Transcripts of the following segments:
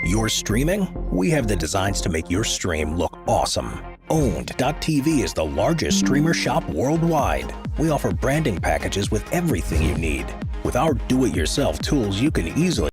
Your streaming? We have the designs to make your stream look awesome. Owned.tv is the largest streamer shop worldwide. We offer branding packages with everything you need. With our do-it-yourself tools, you can easily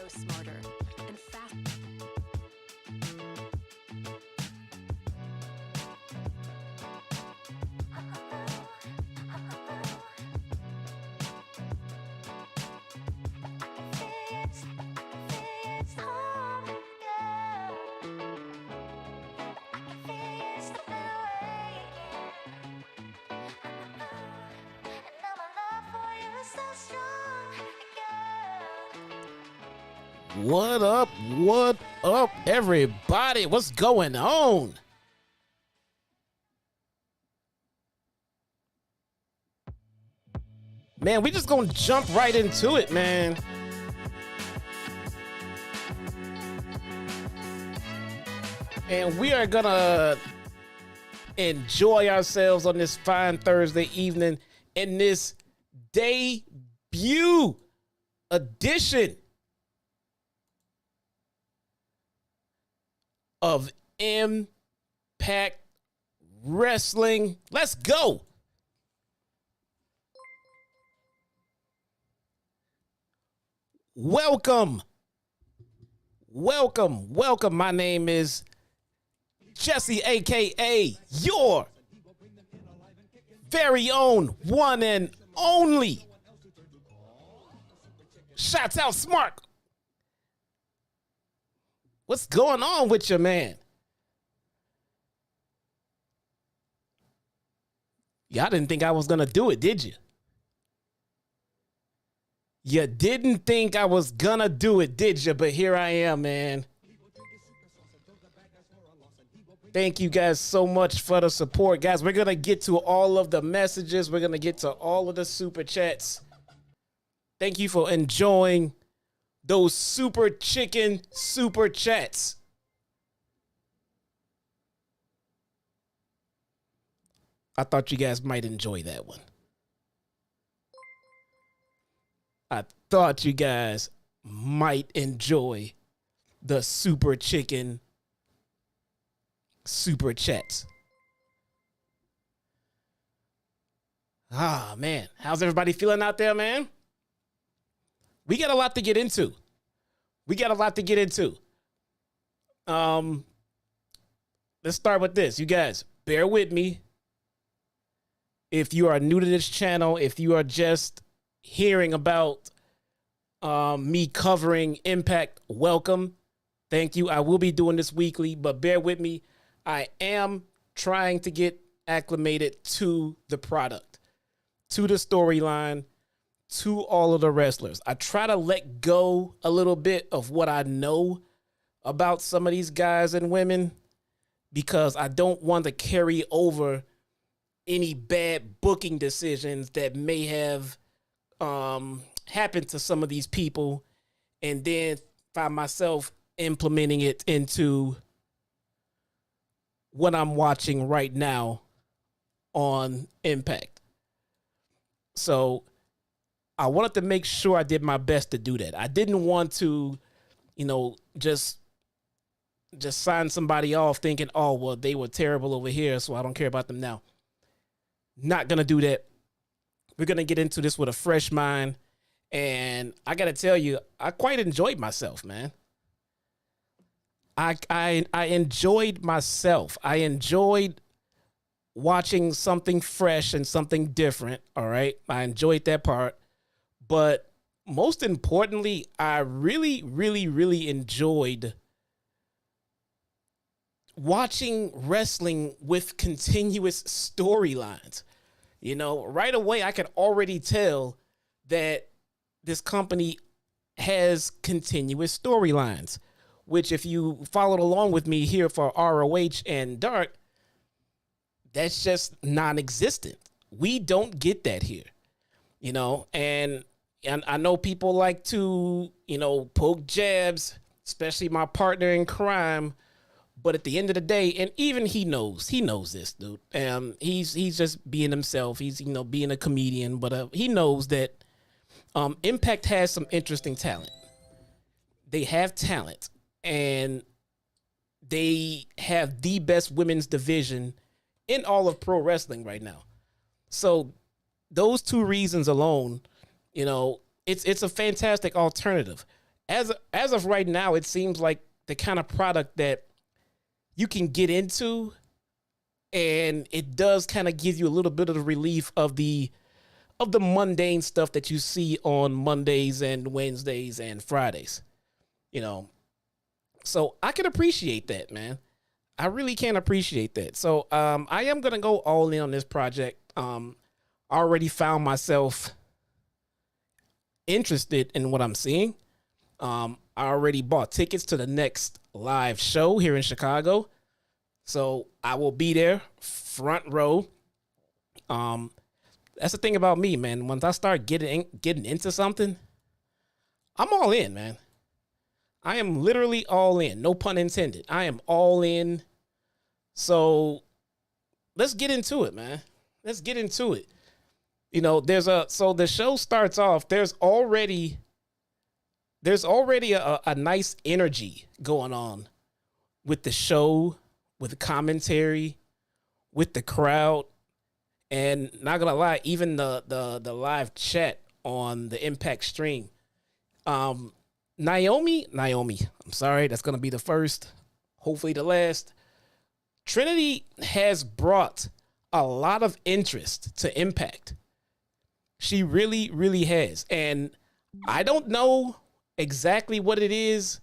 Smarter and fast. What up? What up, everybody? What's going on? Man, we just gonna jump right into it, man. And we are gonna enjoy ourselves on this fine Thursday evening in this debut edition of Impact Wrestling. Let's go. Welcome. My name is Jesse, aka your very own one and only. Shouts out Smart. What's going on with you, man? Y'all didn't think I was going to do it, did you? You didn't think I was going to do it, did you? But here I am, man. Thank you guys so much for the support. Guys, we're going to get to all of the messages. We're going to get to all of the super chats. Thank you for enjoying those super chicken super chats. I thought you guys might enjoy that one. I thought you guys might enjoy the super chicken super chats. Ah, man. How's everybody feeling out there, man? We got a lot to get into. Let's start with this. You guys, bear with me. If you are new to this channel, if you are just hearing about me covering Impact, welcome. Thank you. I will be doing this weekly, but bear with me. I am trying to get acclimated to the product, to the storyline, to all of the wrestlers. I try to let go a little bit of what I know about some of these guys and women because I don't want to carry over any bad booking decisions that may have happened to some of these people and then find myself implementing it into what I'm watching right now on Impact. So I wanted to make sure I did my best to do that. I didn't want to, just sign somebody off thinking, oh, well, they were terrible over here, so I don't care about them now. Not going to do that. We're going to get into this with a fresh mind. And I got to tell you, I quite enjoyed myself, man. I enjoyed myself. I enjoyed watching something fresh and something different, all right? I enjoyed that part. But most importantly, I really, really, really enjoyed watching wrestling with continuous storylines. Right away, I could already tell that this company has continuous storylines, which if you followed along with me here for ROH and Dark, that's just non-existent. We don't get that here, and I know people like to, poke jabs, especially my partner in crime. But at the end of the day, and even he knows this, dude. He's just being himself. He's, being a comedian, but he knows that Impact has some interesting talent. They have talent, and they have the best women's division in all of pro wrestling right now. So those two reasons alone, it's a fantastic alternative. As of right now, it seems like the kind of product that you can get into, and it does kind of give you a little bit of the relief of the mundane stuff that you see on Mondays and Wednesdays and Fridays. So I can appreciate that, man. I really can appreciate that. So I am gonna go all in on this project. I already found myself interested in what I'm seeing. I already bought tickets to the next live show here in Chicago. So I will be there, front row. That's the thing about me, man. Once I start getting into something, I'm all in, man. I am literally all in. No pun intended. I am all in. So let's get into it, man. Let's get into it. So the show starts off. There's already a nice energy going on with the show, with the commentary, with the crowd, and not gonna lie, even the live chat on the Impact stream. Naomi, I'm sorry, that's gonna be the first, hopefully the last. Trinity has brought a lot of interest to Impact. She really, really has. And I don't know exactly what it is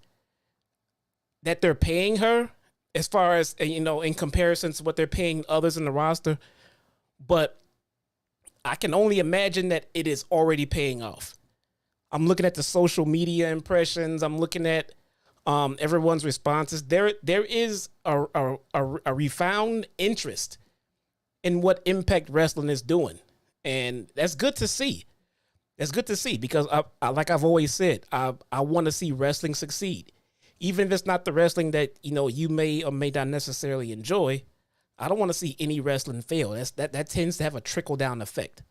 that they're paying her as far as, in comparison to what they're paying others in the roster. But I can only imagine that it is already paying off. I'm looking at the social media impressions. I'm looking at everyone's responses. There is a refound interest in what Impact Wrestling is doing. And that's good to see. That's good to see because, like I've always said, I want to see wrestling succeed. Even if it's not the wrestling that, you may or may not necessarily enjoy, I don't want to see any wrestling fail. That tends to have a trickle-down effect.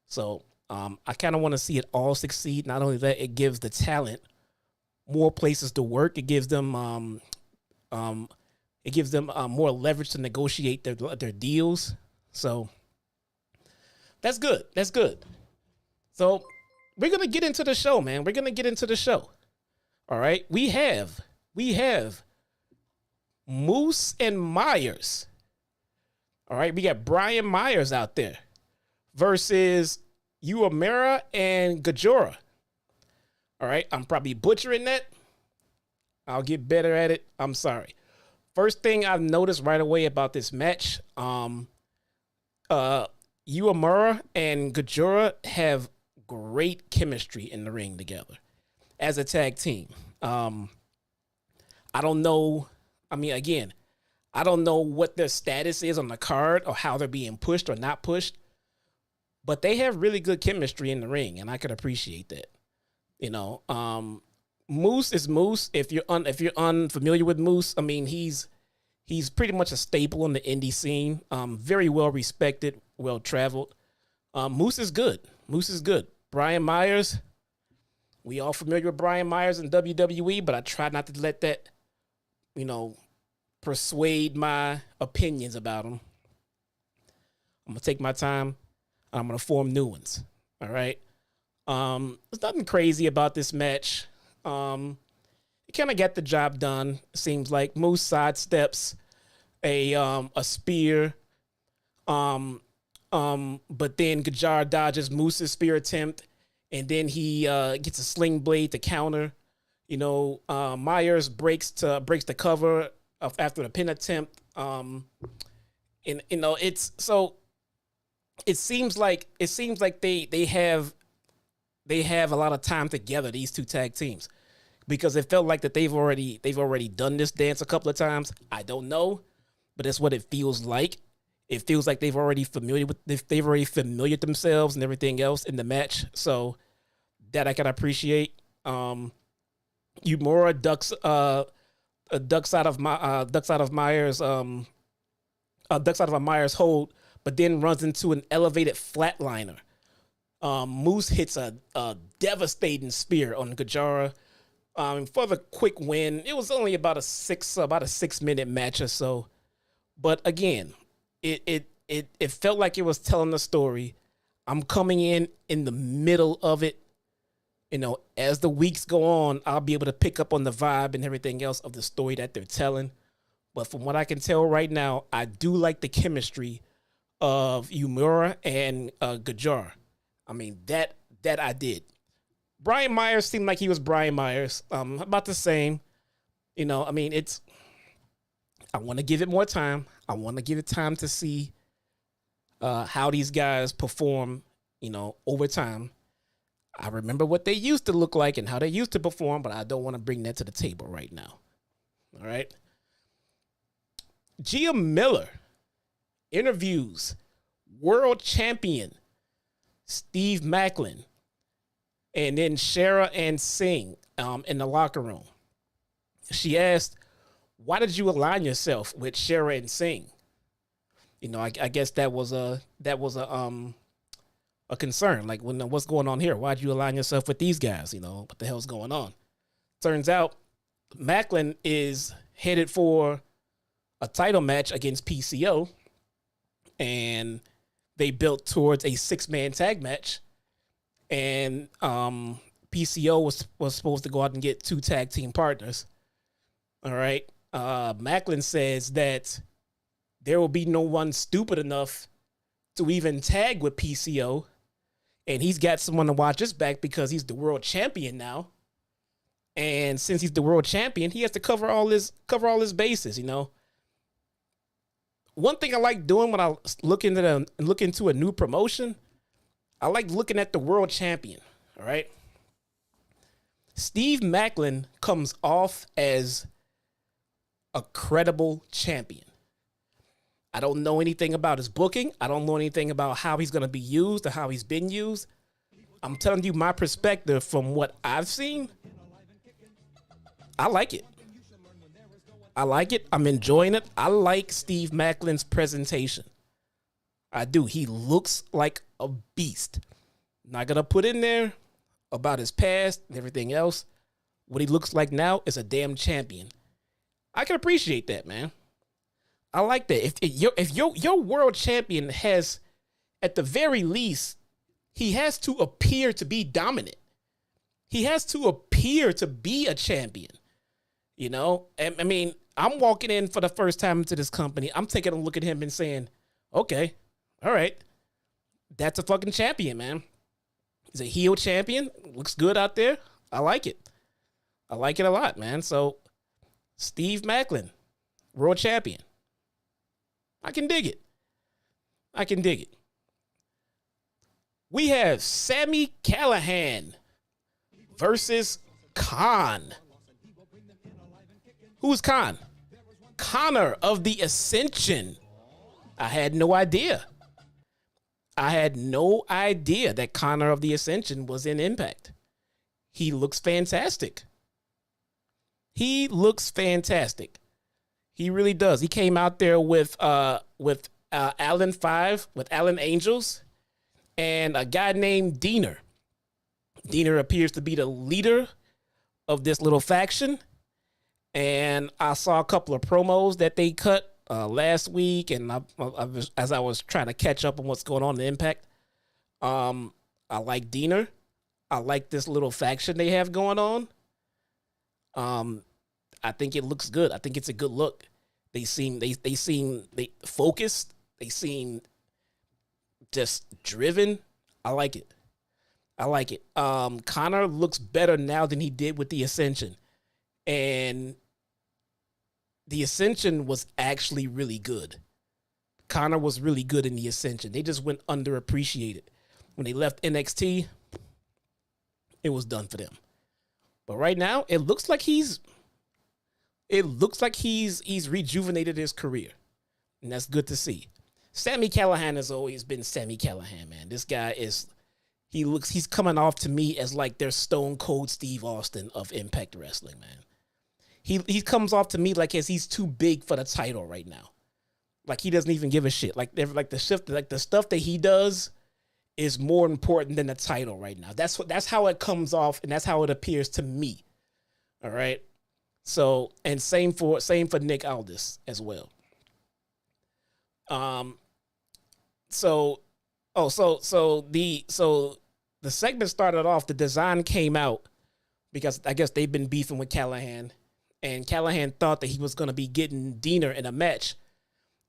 So I kind of want to see it all succeed. Not only that, it gives the talent more places to work. It gives them more leverage to negotiate their deals. So That's good. That's good. So we're gonna get into the show, man. We're gonna get into the show. All right. We have Moose and Myers. All right. We got Brian Myers out there versus Uemura and Gajora. All right. I'm probably butchering that. I'll get better at it. I'm sorry. First thing I've noticed right away about this match, Uemura and Gajora have great chemistry in the ring together as a tag team. I don't know. I mean, again, I don't know what their status is on the card or how they're being pushed or not pushed, but they have really good chemistry in the ring, and I could appreciate that. You know, Moose is Moose. If you're unfamiliar with Moose, I mean, he's pretty much a staple in the indie scene. Very well respected, well traveled. Moose is good. Moose is good. Brian Myers, we all familiar with Brian Myers in WWE, but I try not to let that, you know, persuade my opinions about him. I'm gonna take my time. I'm gonna form new ones. All right. There's nothing crazy about this match. It kind of got the job done. Seems like Moose sidesteps a spear. But then Gajar dodges Moose's spear attempt, and then he gets a sling blade to counter. You know, Myers breaks the cover after the pin attempt. And you know, it seems like they have a lot of time together, these two tag teams, because it felt like that they've already done this dance a couple of times. I don't know, but that's what it feels like. It feels like they've already familiared themselves and everything else in the match. So that I can appreciate. Uemura ducks out of a Myers hold, but then runs into an elevated flatliner. Moose hits a devastating spear on Gajara for the quick win. It was only about a 6-minute match or so, but again, it felt like it was telling the story. I'm coming in the middle of it. You know, as the weeks go on, I'll be able to pick up on the vibe and everything else of the story that they're telling. But from what I can tell right now, I do like the chemistry of Uemura and Gajara. I mean, that I did. Brian Myers seemed like he was Brian Myers. About the same. You know, I mean, I want to give it more time. I want to give it time to see how these guys perform, you know, over time. I remember what they used to look like and how they used to perform, but I don't want to bring that to the table right now. All right. Gia Miller interviews world champion Steve Maclin and then Shera and Singh in the locker room. She asked, "Why did you align yourself with Shera and Singh?" You know, I guess that was a concern. Like, what's going on here? Why'd you align yourself with these guys? You know, what the hell's going on? Turns out Maclin is headed for a title match against PCO, and they built towards a 6-man tag match. And PCO was supposed to go out and get 2 tag team partners. All right. Maclin says that there will be no one stupid enough to even tag with PCO, and he's got someone to watch his back because he's the world champion now. And since he's the world champion, he has to cover all his bases. You know, one thing I like doing when I look into a new promotion, I like looking at the world champion. All right, Steve Maclin comes off as a credible champion. I don't know anything about his booking. I don't know anything about how he's going to be used or how he's been used. I'm telling you my perspective from what I've seen. I like it. I'm enjoying it. I like Steve Maclin's presentation. I do. He looks like a beast. Not going to put in there about his past and everything else. What he looks like now is a damn champion. I can appreciate that, man. I like that. If your world champion has at the very least, he has to appear to be dominant. He has to appear to be a champion. You know, I mean, I'm walking in for the first time into this company. I'm taking a look at him and saying, okay, all right, that's a fucking champion, man. He's a heel champion. Looks good out there. I like it. I like it a lot, man. So, Steve Maclin, world champion. I can dig it. I can dig it. We have Sami Callihan versus Khan. Who's Khan? Connor of the Ascension. I had no idea. I had no idea that Connor of the Ascension was in Impact. He looks fantastic. He looks fantastic. He really does. He came out there with Alan 5, with Alan Angels, and a guy named Diener. Diener appears to be the leader of this little faction. And I saw a couple of promos that they cut last week, and as I was trying to catch up on what's going on in Impact, I like Diener. I like this little faction they have going on. I think it looks good. I think it's a good look. They seem focused. They seem just driven. I like it. I like it. Connor looks better now than he did with the Ascension. And the Ascension was actually really good. Connor was really good in the Ascension. They just went underappreciated. When they left NXT, it was done for them. But right now, it looks like he's rejuvenated his career. And that's good to see. Sami Callihan has always been Sami Callihan, man. This guy he's coming off to me as like their Stone Cold Steve Austin of Impact Wrestling, man. He comes off to me like he's too big for the title right now. Like he doesn't even give a shit. Like the stuff that he does is more important than the title right now. That's how it comes off, and that's how it appears to me. All right. So, and same for Nick Aldis as well. So the segment started off, the design came out because I guess they've been beefing with Callahan, and Callahan thought that he was going to be getting Diener in a match,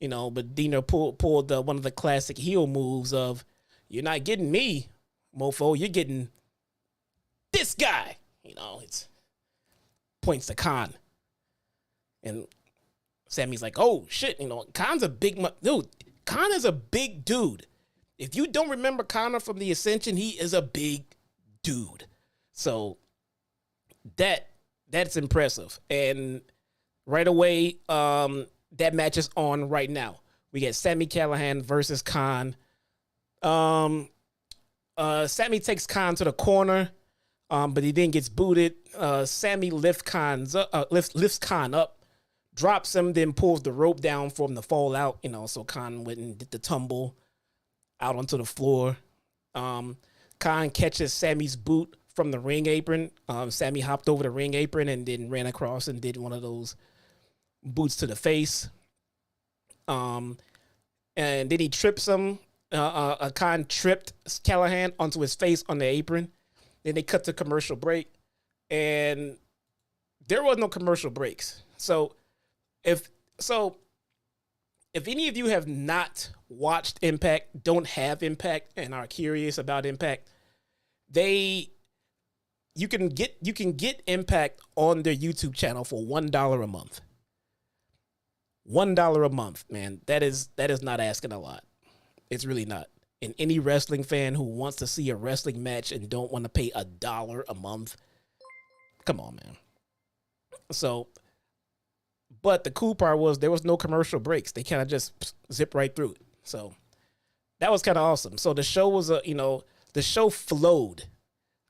you know, but Diener pulled one of the classic heel moves of, you're not getting me, mofo, you're getting this guy, you know, it's points to Khan. And Sammy's like, oh shit, you know, Khan's a big dude. Khan is a big dude. If you don't remember Connor from the Ascension, he is a big dude. So that's impressive. And right away, that match is on right now. We get Sami Callihan versus Khan. Sami takes Khan to the corner, but he then gets booted. Sami lifts Khan up, drops him, then pulls the rope down for him to fall out. You know, so Khan went and did the tumble out onto the floor. Khan catches Sami's boot from the ring apron. Sami hopped over the ring apron and then ran across and did one of those boots to the face. And then he trips him. Khan tripped Callahan onto his face on the apron. Then they cut to commercial break, and there was no commercial breaks. So if any of you have not watched Impact, don't have Impact, and are curious about Impact, you can get Impact on their YouTube channel for $1 a month. $1 a month, man. That is not asking a lot. It's really not. And any wrestling fan who wants to see a wrestling match and don't want to pay $1 a month, come on, man. So, but the cool part was there was no commercial breaks. They kind of just zip right through it. So that was kind of awesome. So the show was the show flowed.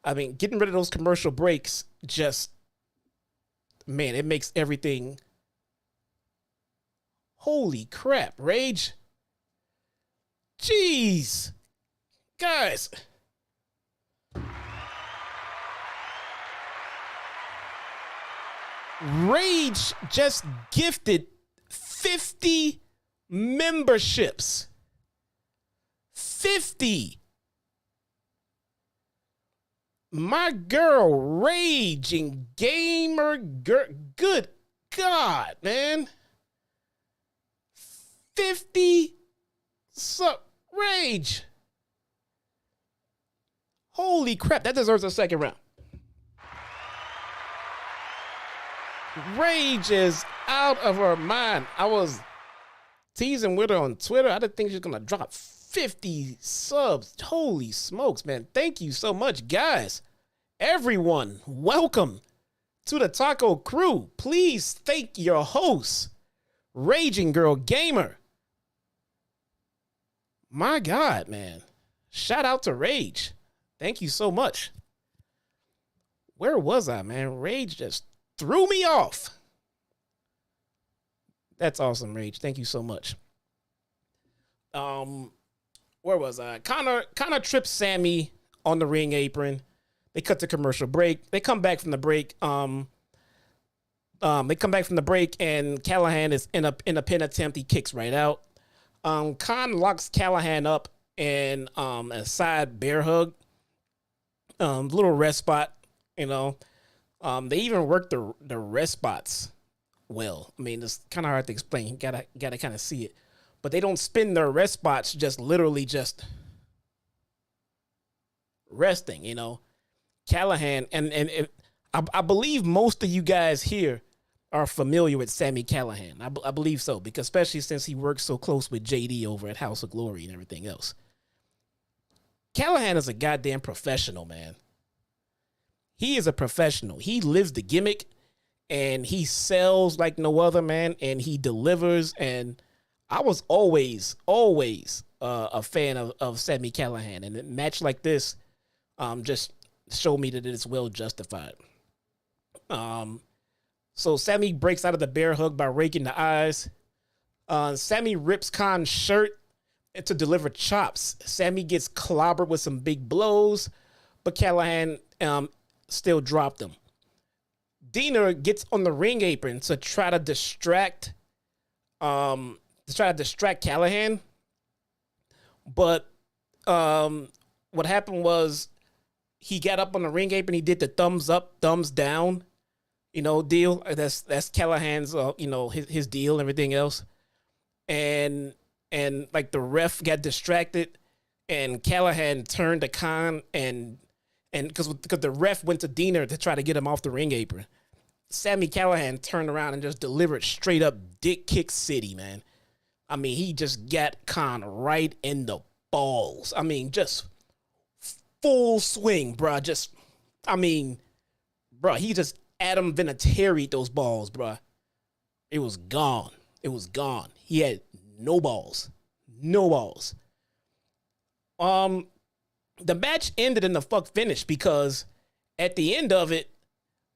I mean, getting rid of those commercial breaks just, man, it makes everything. Holy crap, Rage. Jeez. Guys. Rage just gifted 50 memberships. 50. My girl, Raging Gamer Girl. Good God, man. 50 sub Rage. Holy crap, that deserves a second round. Rage is out of her mind. I was teasing with her on Twitter. I didn't think she was gonna drop 50 subs. Holy smokes, man. Thank you so much, guys. Everyone, welcome to the Taco Crew. Please thank your host, Raging Girl Gamer. My God, man. Shout out to Rage. Thank you so much. Where was I, man? Rage just threw me off. That's awesome, Rage. Thank you so much. Where was I? Connor tripped Sami on the ring apron. They cut to commercial break. They come back from the break. And Callahan is in a pin attempt. He kicks right out. Khan locks Callahan up in a side bear hug. Little rest spot, you know. They even work the rest spots well. I mean, it's kind of hard to explain. You gotta kind of see it. But they don't spin their rest spots just literally just resting, you know. Callahan, and I believe most of you guys here are familiar with Sami Callihan. I believe so, because especially since he works so close with JD over at House of Glory and everything else. Callahan is a goddamn professional, man. He is a professional. He lives the gimmick, and he sells like no other, man, and he delivers. And I was always a fan of Sami Callihan, and a match like this just showed me that it's well justified. So Sami breaks out of the bear hug by raking the eyes. Sami rips Khan's shirt to deliver chops. Sami gets clobbered with some big blows, but Callahan still dropped him. Diener gets on the ring apron to try to distract Callahan. But what happened was he got up on the ring apron. He did the thumbs up, thumbs down, you know, deal. That's Callahan's, his deal and everything else. And like the ref got distracted, and Callahan turned to Khan and because the ref went to Diener to try to get him off the ring apron. Sami Callihan turned around and just delivered straight up dick kick city, man. I mean, he just got Khan right in the balls. I mean, just full swing, bruh. He just Adam Vinatieri'd those balls, bruh. It was gone. He had no balls. The match ended in the fuck finish because at the end of it,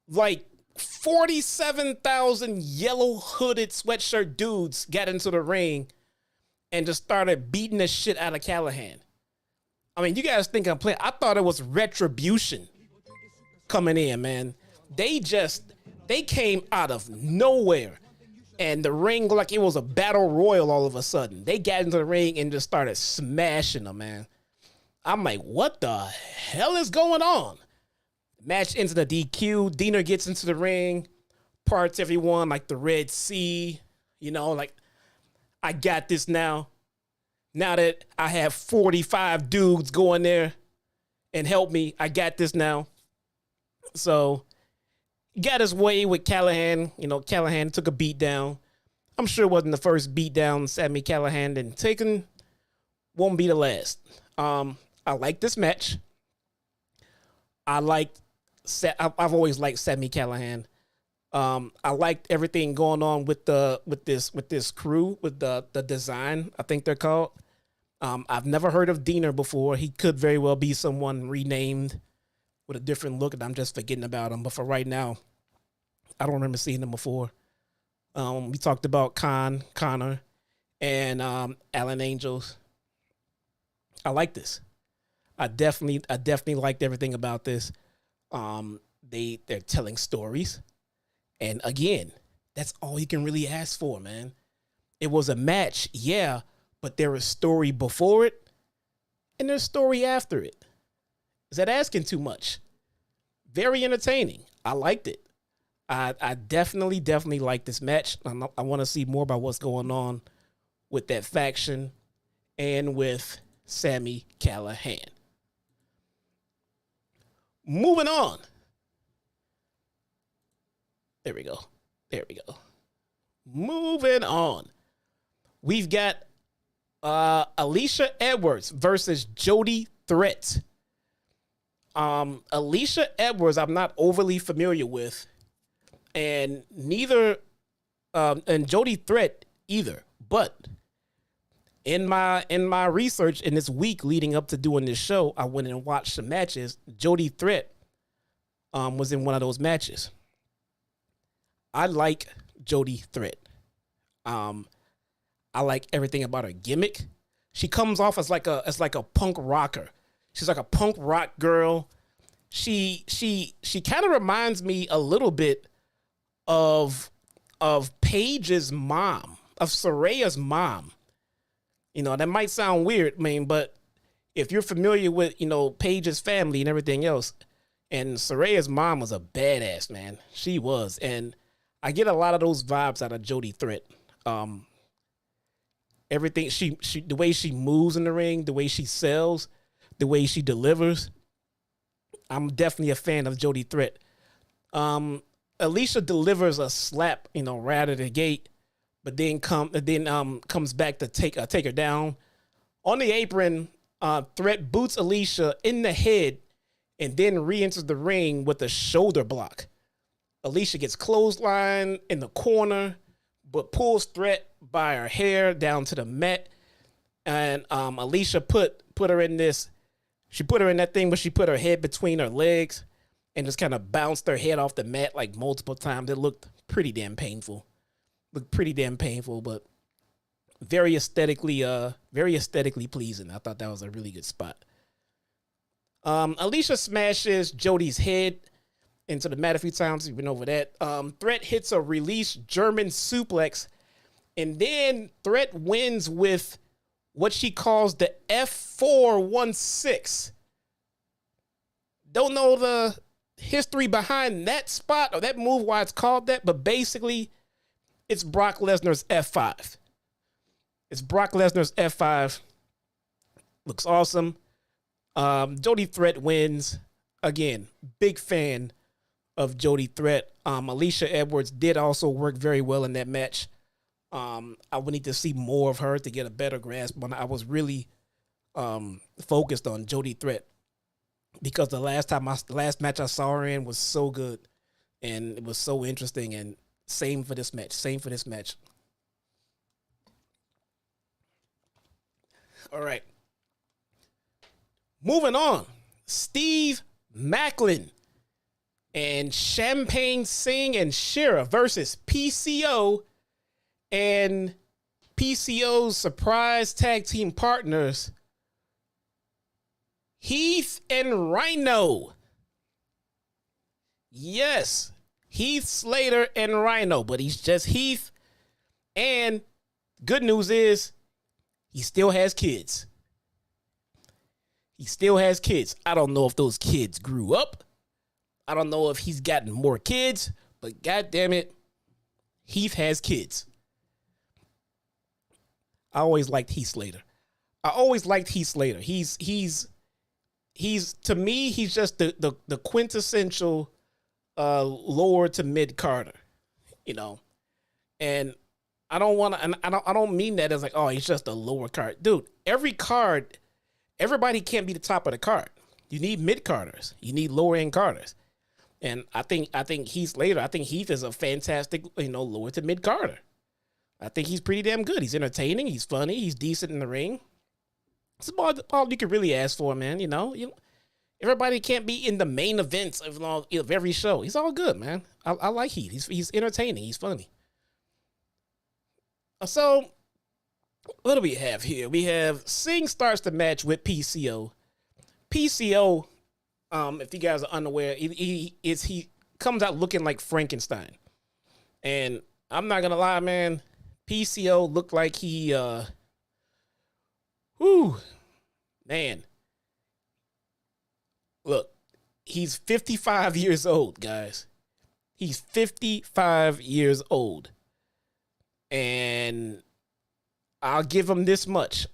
like 47,000 yellow hooded sweatshirt dudes got into the ring and just started beating the shit out of Callahan. I mean, you guys think I'm playing? I thought it was Retribution coming in, man. They came out of nowhere, and the ring like it was a battle royal all of a sudden. They got into the ring and just started smashing them, man. I'm like, what the hell is going on? Match ends in a DQ. Diener gets into the ring, parts everyone like the Red Sea, you know, like, I got this now. Now that I have 45 dudes go in there and help me, I got this now. So, got his way with Callahan. You know, Callahan took a beat down. I'm sure it wasn't the first beat down Sami Callihan and taken. Won't be the last. I like this match. I've always liked Sami Callihan. I liked everything going on with this crew, with the design, I think they're called. I've never heard of Diener before. He could very well be someone renamed with a different look, and I'm just forgetting about him. But for right now, I don't remember seeing him before. We talked about Connor, and Alan Angels. I like this. I definitely liked everything about this. They're telling stories. And again, that's all you can really ask for, man. It was a match, yeah, but there was story before it. and there's story after it. Is that asking too much? Very entertaining. I liked it. I definitely like this match. I want to see more about what's going on with that faction and with Sami Callihan. Moving on. There we go. Moving on. We've got Alisha Edwards versus Jody Threat. Alisha Edwards, I'm not overly familiar with, and neither, and Jody Threat either. But in my research in this week leading up to doing this show, I went and watched some matches. Jody Threat was in one of those matches. I like Jody Threat. I like everything about her gimmick. She comes off as like a punk rocker. She's like a punk rock girl. She kind of reminds me a little bit of Paige's mom, of Saraya's mom. You know, that might sound weird, but if you're familiar with, Paige's family and everything else, and Saraya's mom was a badass, man. She was. And I get a lot of those vibes out of Jody Threat. Everything the way she moves in the ring, the way she sells, the way she delivers. I'm definitely a fan of Jody Threat. Alisha delivers a slap, right out of the gate, but then comes back to take her down. On the apron, Threat boots Alisha in the head and then re-enters the ring with a shoulder block. Alisha gets clotheslined in the corner, but pulls Threat by her hair down to the mat. And Alisha put her in this. She put her in that thing, but she put her head between her legs and just kind of bounced her head off the mat like multiple times. It looked pretty damn painful. But very aesthetically pleasing. I thought that was a really good spot. Alisha smashes Jody's head into the mat a few times. We've been over that. Threat hits a release German suplex, and then Threat wins with what she calls the F416. Don't know the history behind that spot or that move, why it's called that, but basically it's Brock Lesnar's F5. Looks awesome. Jody Threat wins. Again, big fan of Jody Threat. Alisha Edwards did also work very well in that match. I would need to see more of her to get a better grasp. But I was really focused on Jody Threat because the last match I saw her in was so good and it was so interesting. And same for this match. All right. Moving on. Steve Maclin and Champagne Singh and Shera versus PCO and PCO's surprise tag team partners, Heath and Rhino. Yes, Heath Slater and Rhino, but he's just Heath. And good news is he still has kids. I don't know if those kids grew up. I don't know if he's gotten more kids, but God damn it, Heath has kids. I always liked Heath Slater. He's to me, he's just the quintessential lower to mid Carter, And I don't mean that as like, oh, he's just a lower card. Dude, everybody can't be the top of the card. You need mid Carters. You need lower end Carters. And I think Heath Slater, I think Heath is a fantastic, lower to mid Carter. I think he's pretty damn good. He's entertaining. He's funny. He's decent in the ring. It's all you could really ask for, man. Everybody can't be in the main events of every show. He's all good, man. I like Heath. He's entertaining. He's funny. So, what do we have here? We have Singh starts the match with PCO. PCO, if you guys are unaware, he comes out looking like Frankenstein. And I'm not gonna lie, man. PCO looked like he, man, Look, he's 55 years old, guys. He's 55 years old. And I'll give him this much.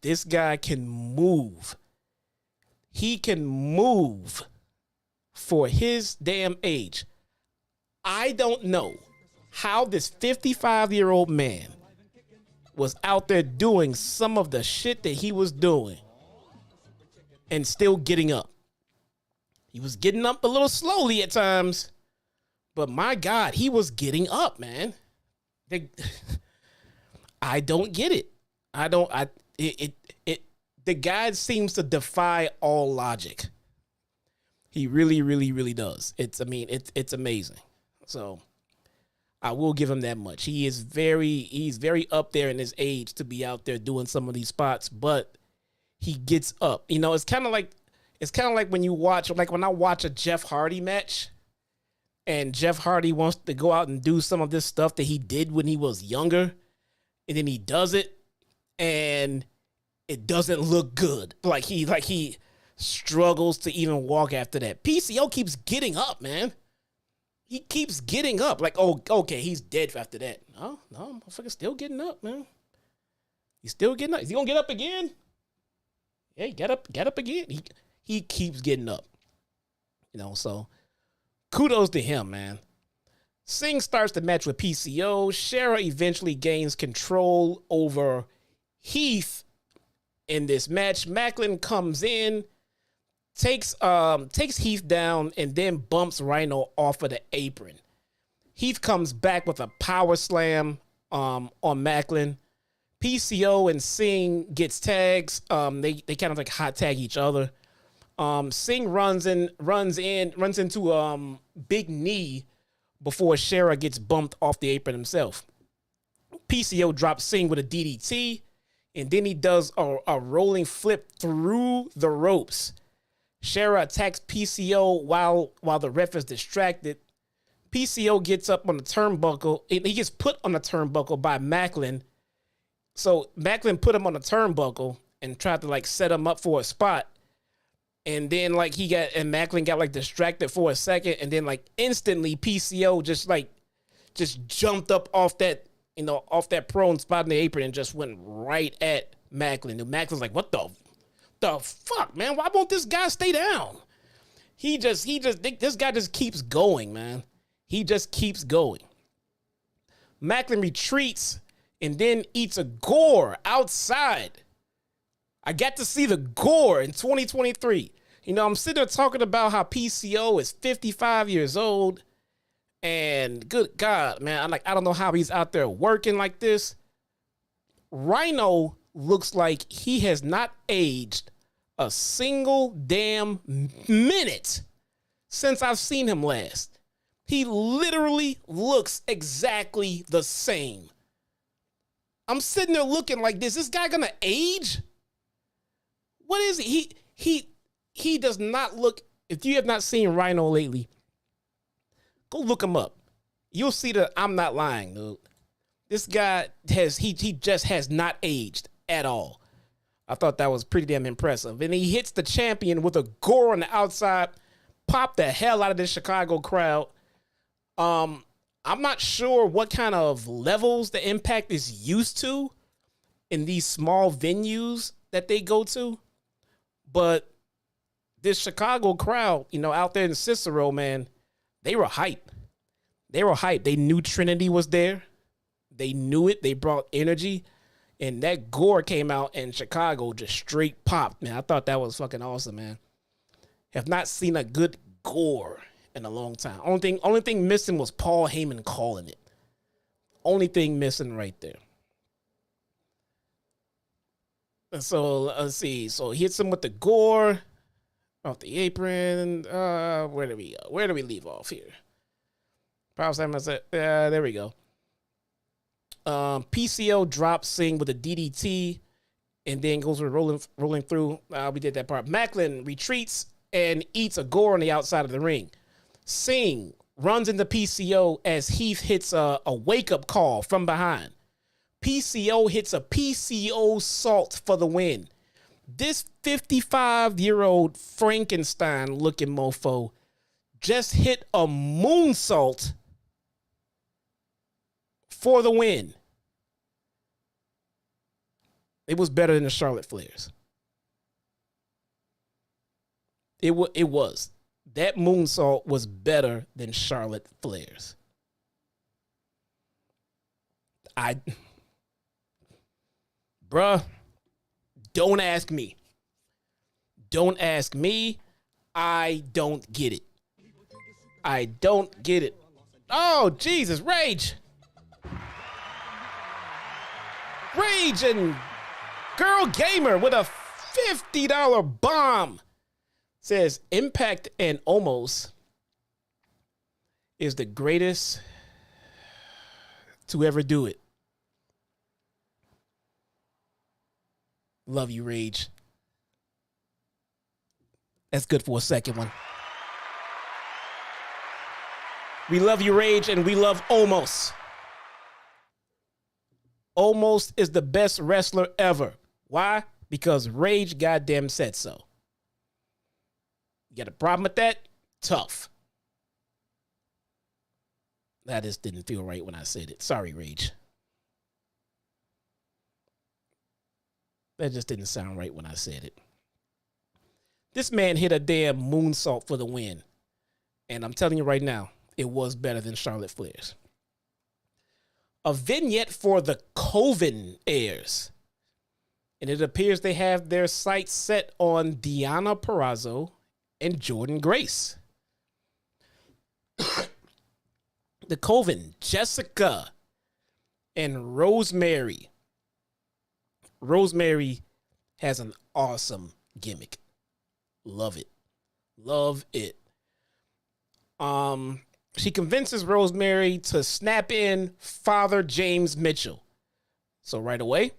This guy can move. He can move for his damn age. I don't know how this 55-year-old man was out there doing some of the shit that he was doing and still getting up. He was getting up a little slowly at times, but my God, he was getting up, man. I don't get it. The guy seems to defy all logic. He really, really, really does. It's amazing. So I will give him that much. He's very up there in his age to be out there doing some of these spots, but he gets up. You know, it's kind of like when you watch, like when I watch a Jeff Hardy match and Jeff Hardy wants to go out and do some of this stuff that he did when he was younger, and then he does it and it doesn't look good. Like he struggles to even walk after that. PCO keeps getting up, man. He keeps getting up. Like, oh, okay, he's dead after that. No, motherfucker's still getting up, man. He's still getting up. Is he gonna get up again? Yeah, get up again. He keeps getting up. You know, so kudos to him, man. Singh starts the match with PCO. Shera eventually gains control over Heath in this match. Maclin comes in, takes Heath down, and then bumps Rhino off of the apron. Heath comes back with a power slam on Maclin. PCO and Singh gets tags. They kind of like hot tag each other. Singh runs into big knee before Shera gets bumped off the apron himself. PCO drops Singh with a DDT, and then he does a rolling flip through the ropes. Shera attacks PCO while the ref is distracted. PCO gets up on the turnbuckle. He gets put on the turnbuckle by Maclin. So Maclin put him on the turnbuckle and tried to like set him up for a spot. And then like Maclin got like distracted for a second, and then like instantly PCO just jumped up off that prone spot in the apron and just went right at Maclin. And Maclin's like, what the fuck, man? Why won't this guy stay down? This guy just keeps going, man. He just keeps going. Maclin retreats and then eats a gore outside. I got to see the gore in 2023. You know, I'm sitting there talking about how PCO is 55 years old. And good God, man, I don't know how he's out there working like this. Rhino looks like he has not aged a single damn minute since I've seen him last. He literally looks exactly the same. I'm sitting there looking like this. This guy gonna age? What is he? He does not look. If you have not seen Rhino lately, go look him up. You'll see that I'm not lying, dude. This guy he just has not aged at all. I thought that was pretty damn impressive. And he hits the champion with a gore on the outside, pop the hell out of this Chicago crowd. I'm not sure what kind of levels the Impact is used to in these small venues that they go to, but this Chicago crowd, you know, out there in Cicero, man, they were hyped. They knew Trinity was there. They knew it. They brought energy. And that gore came out and Chicago just straight popped, man. I thought that was fucking awesome, man. Have not seen a good gore in a long time. Only thing missing was Paul Heyman calling it. Only thing missing right there. And so let's see. So he hits him with the gore off the apron. Where do we go? Where do we leave off here? Power slam. There we go. PCO drops Singh with a DDT and then goes with rolling through. We did that part. Maclin retreats and eats a gore on the outside of the ring. Singh runs into PCO as Heath hits a wake-up call from behind. PCO hits a PCO salt for the win. This 55-year-old Frankenstein-looking mofo just hit a moonsault for the win. It was better than the Charlotte Flairs. It was. That moonsault was better than Charlotte Flairs. Bruh, don't ask me. Don't ask me. I don't get it. I don't get it. Oh, Jesus, Rage. Rage and Girl Gamer with a $50 bomb. Says Impact and Omos is the greatest to ever do it. Love you, Rage. That's good for a second one. We love you, Rage, and we love Omos. Omos is the best wrestler ever. Why? Because Rage goddamn said so. You got a problem with that? Tough. That just didn't feel right when I said it. Sorry, Rage. That just didn't sound right when I said it. This man hit a damn moonsault for the win. And I'm telling you right now, it was better than Charlotte Flairs. A vignette for the Coven airs. And it appears they have their sights set on Deonna Purrazzo and Jordynne Grace. The Coven, Jessica and Rosemary. Rosemary has an awesome gimmick. Love it. Love it. She convinces Rosemary to snap in Father James Mitchell. So right away,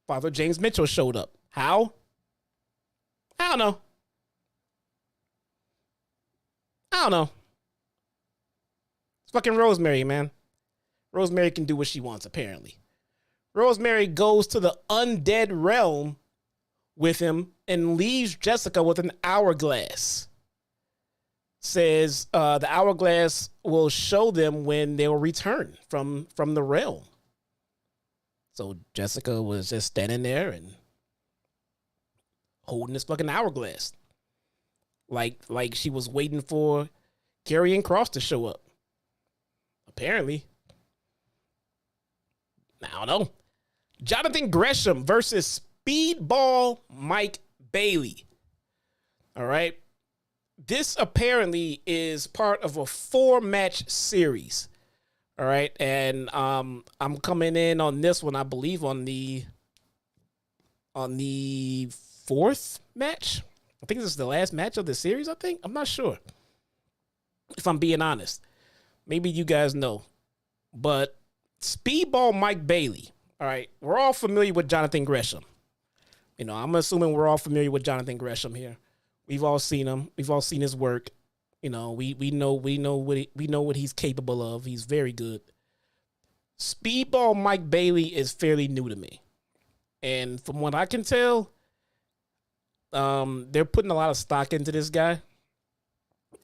Father James Mitchell showed up. How? I don't know. It's fucking Rosemary, man. Rosemary can do what she wants, apparently. Rosemary goes to the undead realm with him and leaves Jessica with an hourglass. Says the hourglass will show them when they will return from the realm. So Jessica was just standing there and holding this fucking hourglass. Like she was waiting for Karrion Kross to show up. Apparently. I don't know. Jonathan Gresham versus Speedball Mike Bailey. All right. This apparently is part of a 4-match series. All right. And I'm coming in on this one, I believe, on the 4th match. I think this is the last match of the series, I think. I'm not sure. If I'm being honest. Maybe you guys know. But Speedball Mike Bailey. All right. We're all familiar with Jonathan Gresham. You know, I'm assuming we're all familiar with Jonathan Gresham here. We've all seen him. We've all seen his work. You know, we know what he's capable of. He's very good. Speedball Mike Bailey is fairly new to me. And from what I can tell, they're putting a lot of stock into this guy.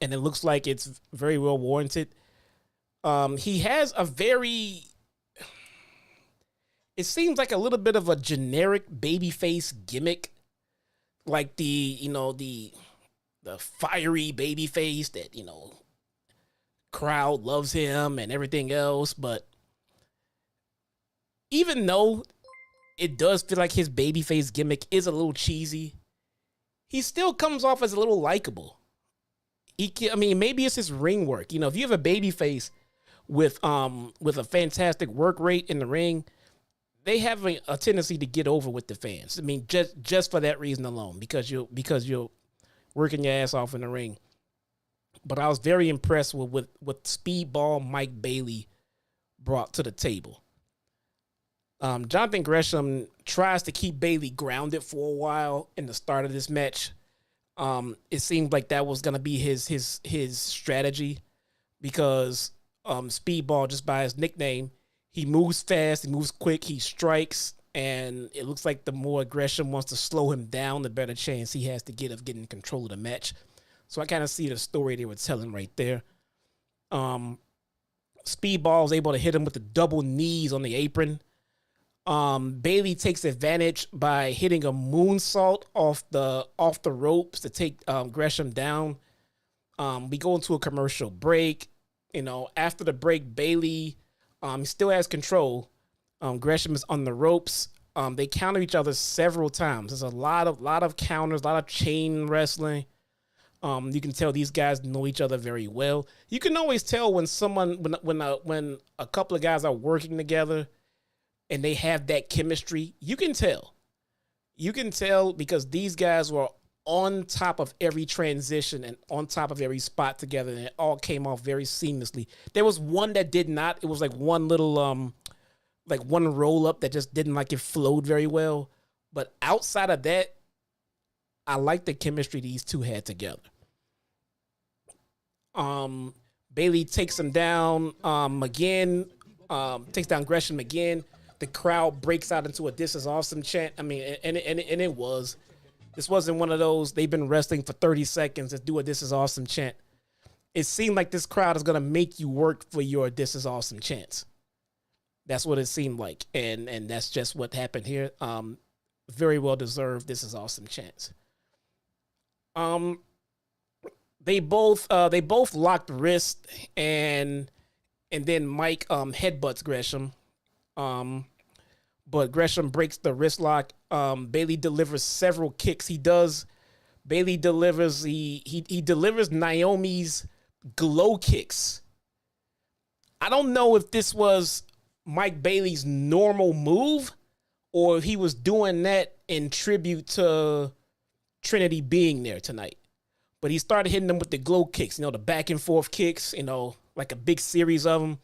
And it looks like it's very well warranted. He has a very... It seems like a little bit of a generic babyface gimmick. Like the fiery babyface that, crowd loves him and everything else. But even though it does feel like his babyface gimmick is a little cheesy, he still comes off as a little likable. Maybe it's his ring work. If you have a babyface with a fantastic work rate in the ring, they have a tendency to get over with the fans. Just for that reason alone, because you're working your ass off in the ring. But I was very impressed with what Speedball Mike Bailey brought to the table. Jonathan Gresham tries to keep Bailey grounded for a while in the start of this match. It seemed like that was gonna be his strategy, because Speedball, just by his nickname, he moves fast, he moves quick, he strikes, And it looks like the more Gresham wants to slow him down, the better chance he has to get of getting control of the match. So I kind of see the story they were telling right there. Speedball's able to hit him with the double knees on the apron. Bailey takes advantage by hitting a moonsault off the ropes to take Gresham down. We go into a commercial break. After the break, Bailey still has control. Gresham is on the ropes. They counter each other several times. There's a lot of counters, a lot of chain wrestling. You can tell these guys know each other very well. You can always tell when when a couple of guys are working together and they have that chemistry. You can tell because these guys were on top of every transition and on top of every spot together, and it all came off very seamlessly. There was one that did not. It was like one little one roll up that just didn't it flowed very well. But outside of that, I like the chemistry these two had together. Bailey takes him down again, takes down Gresham again. The crowd breaks out into a "This is awesome" chant. I mean, and it was. This wasn't one of those, they've been wrestling for 30 seconds, let's do a "This is awesome" chant. It seemed like this crowd is going to make you work for your "This is awesome" chants. That's what it seemed like. And that's just what happened here. Very well deserved "This is awesome" chants. They both locked wrist, and then Mike headbutts Gresham. But Gresham breaks the wrist lock. Bailey delivers several kicks. Bailey delivers he delivers Naomi's glow kicks. I don't know if this was Mike Bailey's normal move or if he was doing that in tribute to Trinity being there tonight. But he started hitting them with the glow kicks, the back and forth kicks, like a big series of them.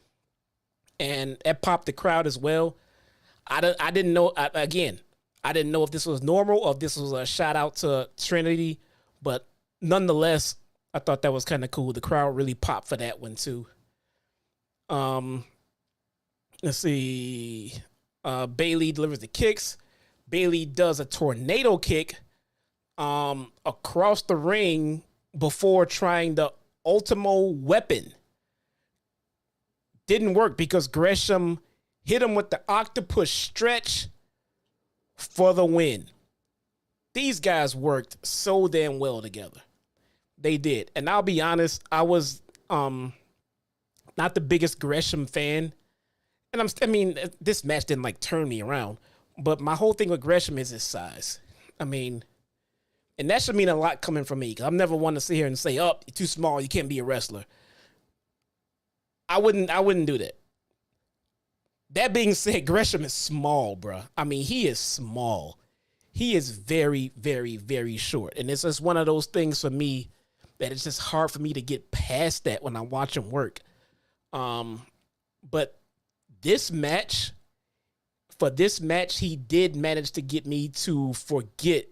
And that popped the crowd as well. I didn't know, I didn't know if this was normal or if this was a shout out to Trinity, but nonetheless, I thought that was kind of cool. The crowd really popped for that one too. Let's see. Bailey delivers the kicks. Bailey does a tornado kick across the ring before trying the Ultimo Weapon. Didn't work because Gresham hit him with the octopus stretch for the win. These guys worked so damn well together. They did. And I'll be honest, I was not the biggest Gresham fan. And this match didn't turn me around. But my whole thing with Gresham is his size. And that should mean a lot coming from me. Because I'm never one to sit here and say, "Oh, you're too small, you can't be a wrestler." I wouldn't do that. That being said, Gresham is small, bro. He is small. He is very, very, very short. And it's just one of those things for me that it's just hard for me to get past that when I watch him work. But this match, he did manage to get me to forget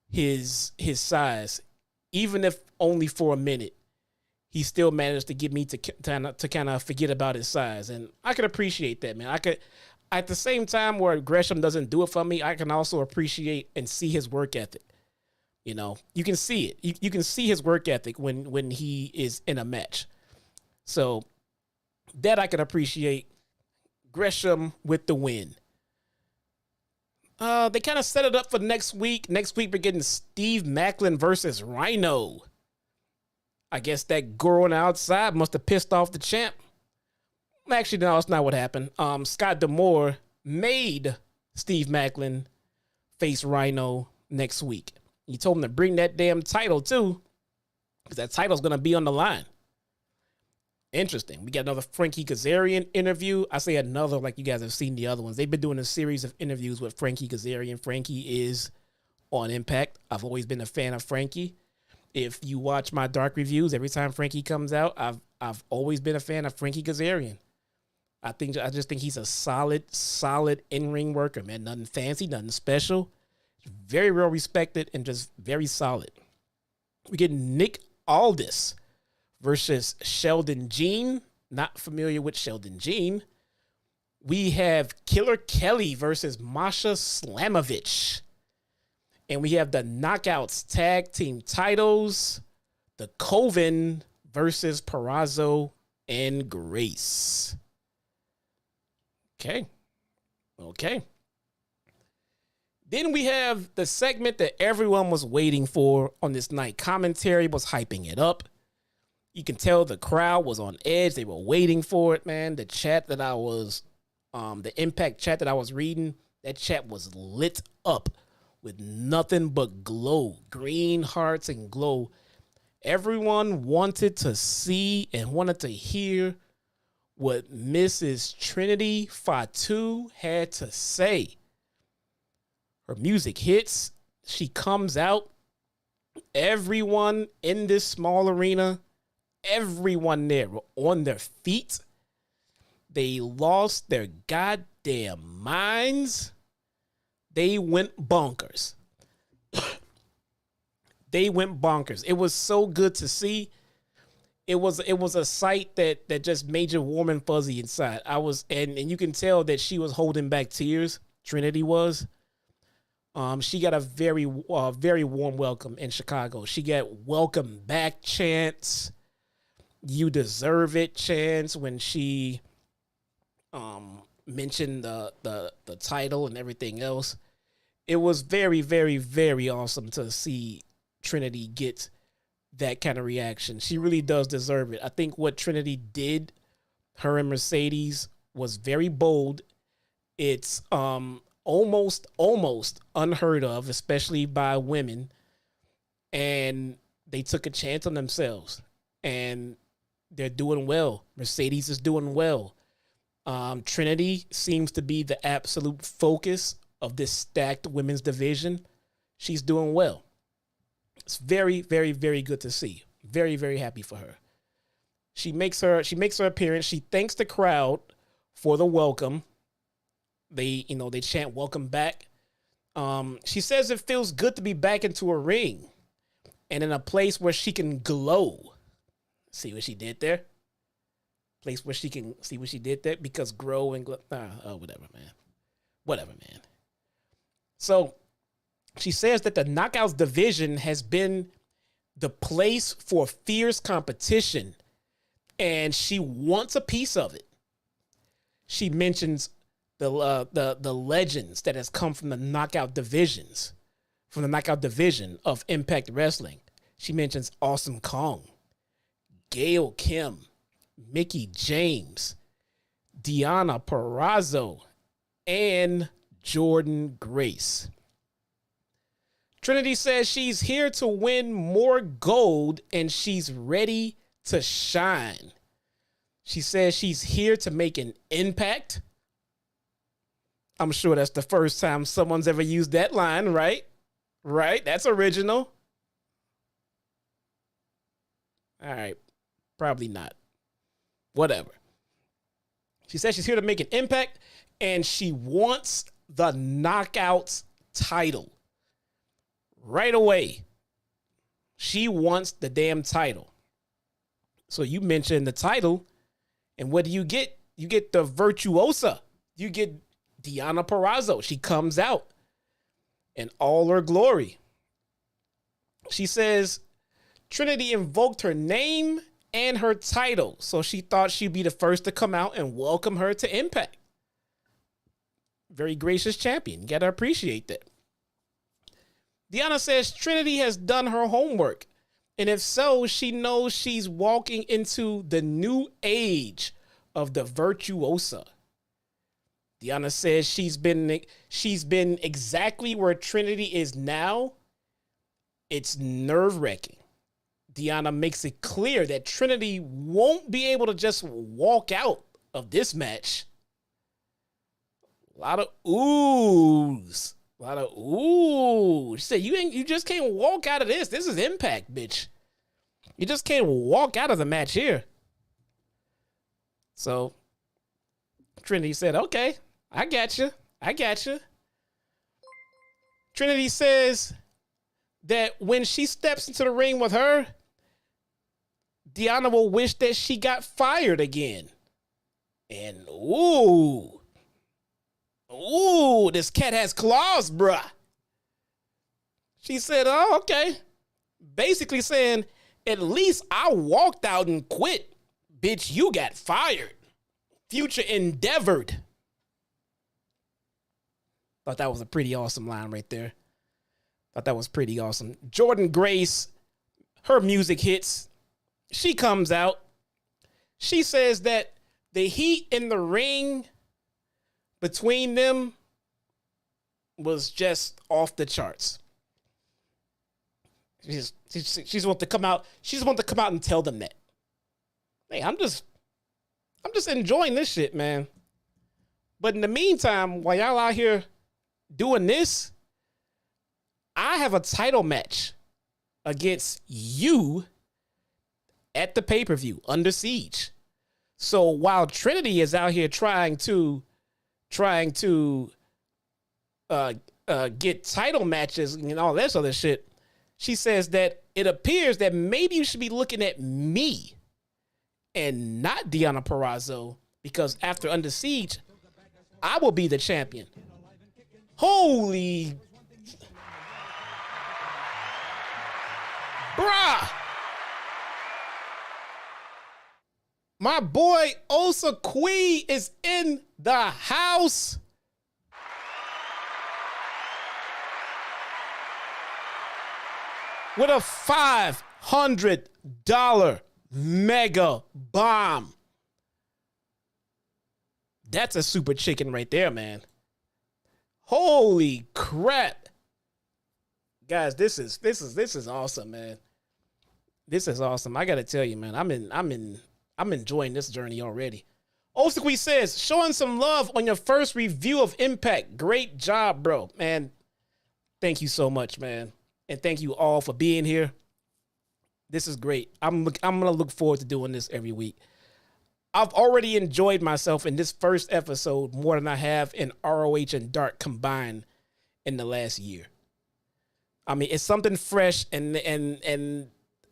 his size, even if only for a minute. He still managed to get me to kind of forget about his size. And I could appreciate that, man. At the same time where Gresham doesn't do it for me, I can also appreciate and see his work ethic. You can see it. You can see his work ethic when he is in a match. So that I can appreciate. Gresham with the win. They kind of set it up for next week. Next week, we're getting Steve Maclin versus Rhino. I guess that girl on the outside must have pissed off the champ. Actually, no, that's not what happened. Scott D'Amore made Steve Maclin face Rhino next week. He told him to bring that damn title, too, because that title's going to be on the line. Interesting. We got another Frankie Kazarian interview. I say another like you guys have seen the other ones. They've been doing a series of interviews with Frankie Kazarian. Frankie is on Impact. I've always been a fan of Frankie. If you watch my dark reviews, every time Frankie comes out, I've always been a fan of Frankie Kazarian. I just think he's a solid in-ring worker, man. Nothing fancy, nothing special. Very well respected and just very solid. We get Nick Aldis versus Sheldon Jean. Not familiar with Sheldon Jean. We have Killer Kelly versus Masha Slamovich. And we have the Knockouts tag team titles. The Coven versus Perazo and Grace. Okay. Then we have the segment that everyone was waiting for on this night. Commentary was hyping it up. You can tell the crowd was on edge. They were waiting for it, man. The chat that I was, the Impact chat that I was reading, that chat was lit up with nothing but glow, green hearts and glow. Everyone wanted to see and wanted to hear what Mrs. Trinity Fatu had to say. Her music hits. She comes out. Everyone in this small arena, everyone there were on their feet. They lost their goddamn minds. They went bonkers. They went bonkers. It was so good to see. It was a sight that just made you warm and fuzzy inside. And you can tell that she was holding back tears. Trinity was. She got a very warm welcome in Chicago. She got welcome back chants. You deserve it chants when she mentioned the title and everything else. It was very, very, very awesome to see Trinity get that kind of reaction. She really does deserve it. I think what Trinity did, her and Mercedes, was very bold. It's almost unheard of, especially by women. And they took a chance on themselves. And they're doing well. Mercedes is doing well. Trinity seems to be the absolute focus of this stacked women's division. She's doing well. It's very, very, very good to see. Very, very happy for her. She makes her appearance. She thanks the crowd for the welcome. They chant welcome back. She says it feels good to be back into a ring and in a place where she can glow. See what she did there? Place where she can see what she did there, because grow and glow. Whatever, man. So she says that the Knockouts division has been the place for fierce competition, and she wants a piece of it. She mentions the legends that has come from the knockout division of Impact Wrestling. She mentions Awesome Kong, Gail Kim, Mickey James, Deonna Purrazzo, and Jordan Grace. Trinity says she's here to win more gold and she's ready to shine. She says she's here to make an impact. I'm sure that's the first time someone's ever used that line, right? Right? That's original. All right. Probably not. Whatever. She says she's here to make an impact and she wants the Knockouts title. Right away. She wants the damn title. So you mentioned the title, and what do you get? You get the Virtuosa. You get Deonna Purrazzo. She comes out in all her glory. She says Trinity invoked her name and her title, so she thought she'd be the first to come out and welcome her to Impact. Very gracious champion. You gotta appreciate that. Deonna says Trinity has done her homework, and if so, she knows she's walking into the new age of the Virtuosa. Deonna says she's been exactly where Trinity is now. It's nerve-wracking. Deonna makes it clear that Trinity won't be able to just walk out of this match. A lot of oohs. A lot of ooh. She said, you just can't walk out of this. This is Impact, bitch. You just can't walk out of the match here. So Trinity said, okay, I got you. Trinity says that when she steps into the ring with her, Deonna will wish that she got fired again. And ooh, Ooh, this cat has claws, bruh. She said, oh, okay. Basically saying, at least I walked out and quit. Bitch, you got fired. Future endeavored. Thought that was a pretty awesome line right there. Thought that was pretty awesome. Jordan Grace, her music hits. She comes out. She says that the heat in the ring between them was just off the charts. She's want to come out. She's want to come out and tell them that. Hey, I'm just enjoying this shit, man. But in the meantime, while y'all out here doing this, I have a title match against you at the pay-per-view, Under Siege. So while Trinity is out here trying to get title matches and all this other shit, she says that it appears that maybe you should be looking at me and not Deonna Purrazzo, because after Under Siege, I will be the champion. Holy... Bruh! My boy Osa Kui is in the house. With a $500 mega bomb. That's a super chicken right there, man. Holy crap. Guys, this is awesome, man. This is awesome. I gotta tell you, man, I'm enjoying this journey already. Osakui says, showing some love on your first review of Impact. Great job, bro. Man, thank you so much, man. And thank you all for being here. This is great. I'm gonna look forward to doing this every week. I've already enjoyed myself in this first episode more than I have in ROH and Dark combined in the last year. I mean, it's something fresh, and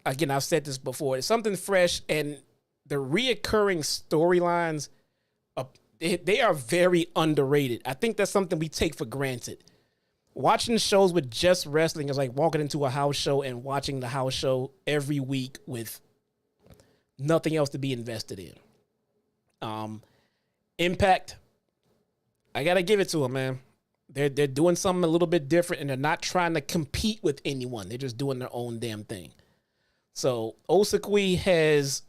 again, I've said this before. It's something fresh, and the reoccurring storylines, they are very underrated. I think that's something we take for granted. Watching shows with just wrestling is like walking into a house show and watching the house show every week with nothing else to be invested in. Impact, I gotta give it to them, man. They're doing something a little bit different, and they're not trying to compete with anyone. They're just doing their own damn thing. So Osakui has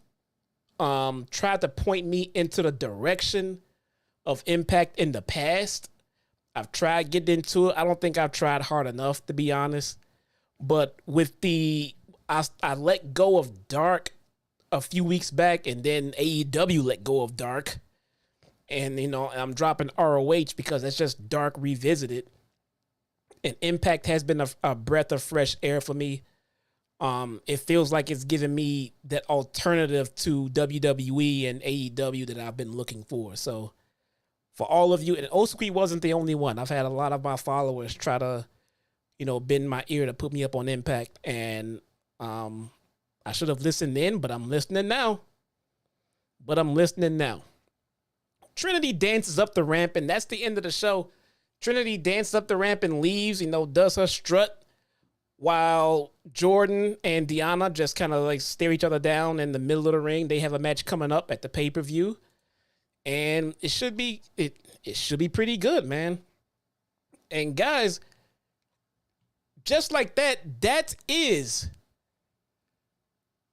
tried to point me into the direction of Impact in the past. I've tried getting into it. I don't think I've tried hard enough, to be honest. But with I let go of Dark a few weeks back, and then AEW let go of Dark. And, I'm dropping ROH because it's just Dark revisited. And Impact has been a breath of fresh air for me. It feels like it's giving me that alternative to WWE and AEW that I've been looking for. So for all of you, and Osakui wasn't the only one. I've had a lot of my followers try to, bend my ear to put me up on Impact. And I should have listened then, but I'm listening now. Trinity dances up the ramp, and that's the end of the show. Trinity dances up the ramp and leaves, does her strut, while Jordan and Deonna just kind of like stare each other down in the middle of the ring. They have a match coming up at the pay-per-view, and it should be pretty good, man. And guys, just like that is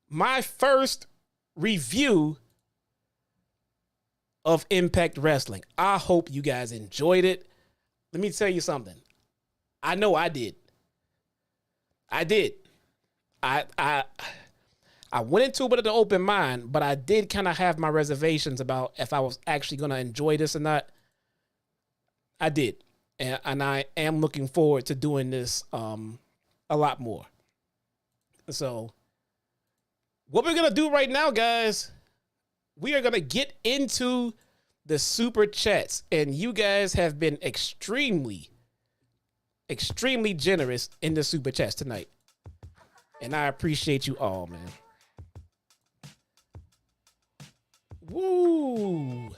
my first review of Impact Wrestling. I hope you guys enjoyed it. Let me tell you something. I know I did. I went into it with an open mind, but I did kind of have my reservations about if I was actually going to enjoy this or not. I did. And I am looking forward to doing this a lot more. So what we're going to do right now, guys, we are going to get into the super chats. And you guys have been extremely generous in the super chats tonight. And I appreciate you all, man. Woo!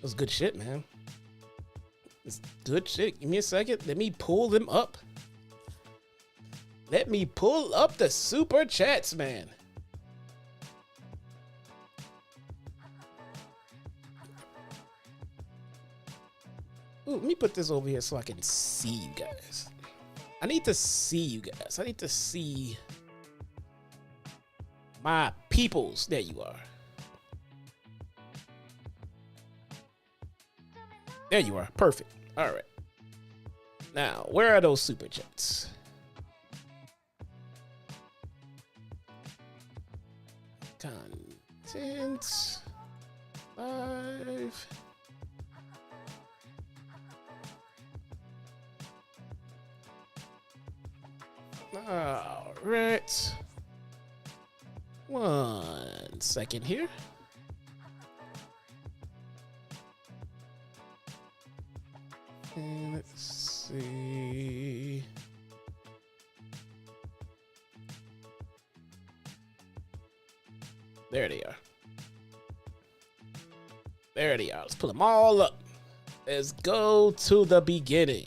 That's good shit, man. It's good shit. Give me a second. Let me pull them up. Let me pull up the super chats, man. Ooh, let me put this over here so I can see you guys. I need to see you guys. I need to see my peoples. There you are. There you are. Perfect. All right. Now, where are those super chats? Content. Live. All right. 1 second here. And let's see. There they are. There they are. Let's pull them all up. Let's go to the beginning.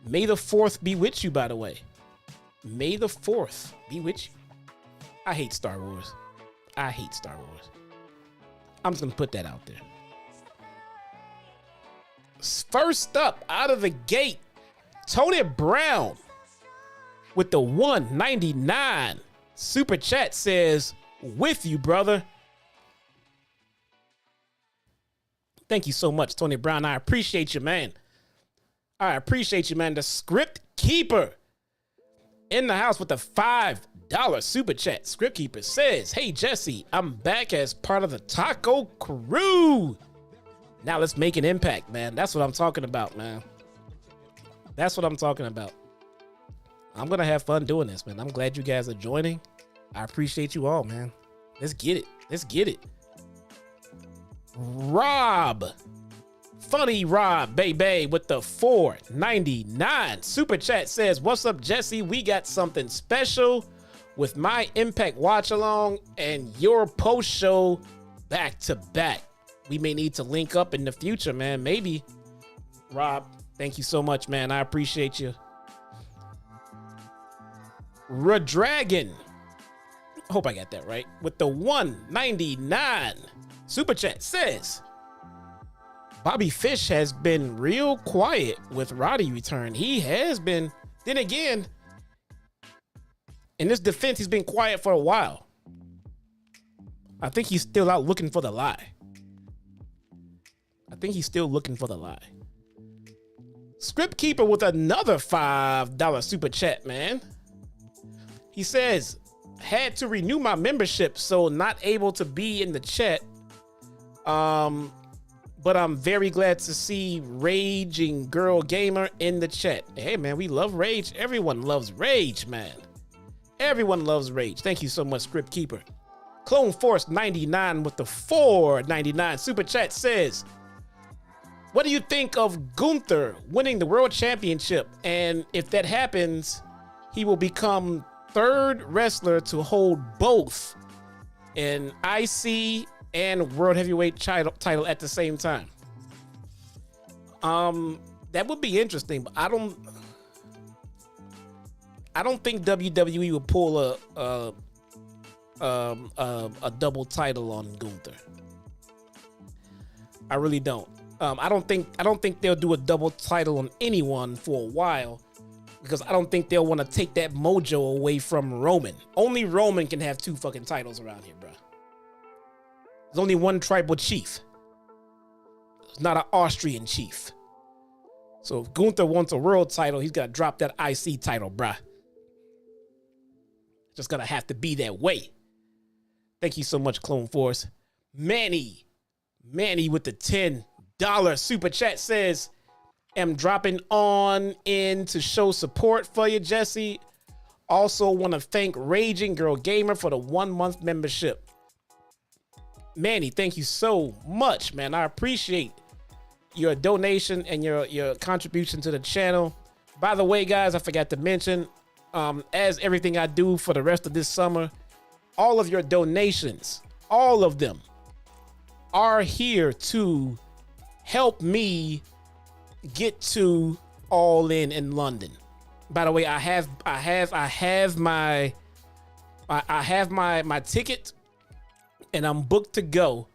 May the 4th be with you, by the way. May the 4th be with you. I hate Star Wars. I hate Star Wars. I'm just going to put that out there. First up, out of the gate, Tony Brown with the 199 super chat says, with you, brother. Thank you so much, Tony Brown. I appreciate you, man. I appreciate you, man. The Script Keeper in the house with the $5 super chat. Script Keeper says, hey, Jesse, I'm back as part of the Taco Crew. Now let's make an impact, man. That's what I'm talking about, man. That's what I'm talking about. I'm going to have fun doing this, man. I'm glad you guys are joining. I appreciate you all, man. Let's get it. Let's get it. Rob. Funny Rob, baby, with the $4.99 super chat says, what's up, Jesse? We got something special with my Impact watch along and your post show back to back. We may need to link up in the future, man. Maybe. Rob, thank you so much, man. I appreciate you. Redragon. I hope I got that right. With the $1.99 super chat says, Bobby Fish has been real quiet with Roddy return. He has been. Then again, in this defense, he's been quiet for a while. I think he's still out looking for the lie. I think he's still looking for the lie. Script Keeper with another $5 super chat, man. He says, had to renew my membership, so not able to be in the chat. But I'm very glad to see Raging Girl Gamer in the chat. Hey, man, we love Rage. Everyone loves Rage, man. Everyone loves Rage. Thank you so much, Script Keeper. Clone Force 99 with the $4.99 super chat says, what do you think of Gunther winning the world championship? And if that happens, he will become third wrestler to hold both an IC and world heavyweight title at the same time. That would be interesting, but I don't think WWE would pull a double title on Gunther. I really don't. I don't think they'll do a double title on anyone for a while, because I don't think they'll want to take that mojo away from Roman. Only Roman can have two fucking titles around here, bro. There's only one tribal chief. It's not an Austrian chief. So if Gunther wants a world title, he's got to drop that IC title, bruh. Just gonna have to be that way. Thank you so much, Clone Force. Manny with the $10 super chat says, am dropping on in to show support for you, Jesse. Also want to thank Raging Girl Gamer for the 1 month membership. Manny, thank you so much, man. I appreciate your donation and your contribution to the channel. By the way, guys, I forgot to mention, as everything I do for the rest of this summer, all of your donations, all of them are here to help me get to All In London. By the way, I have my ticket, and I'm booked to go.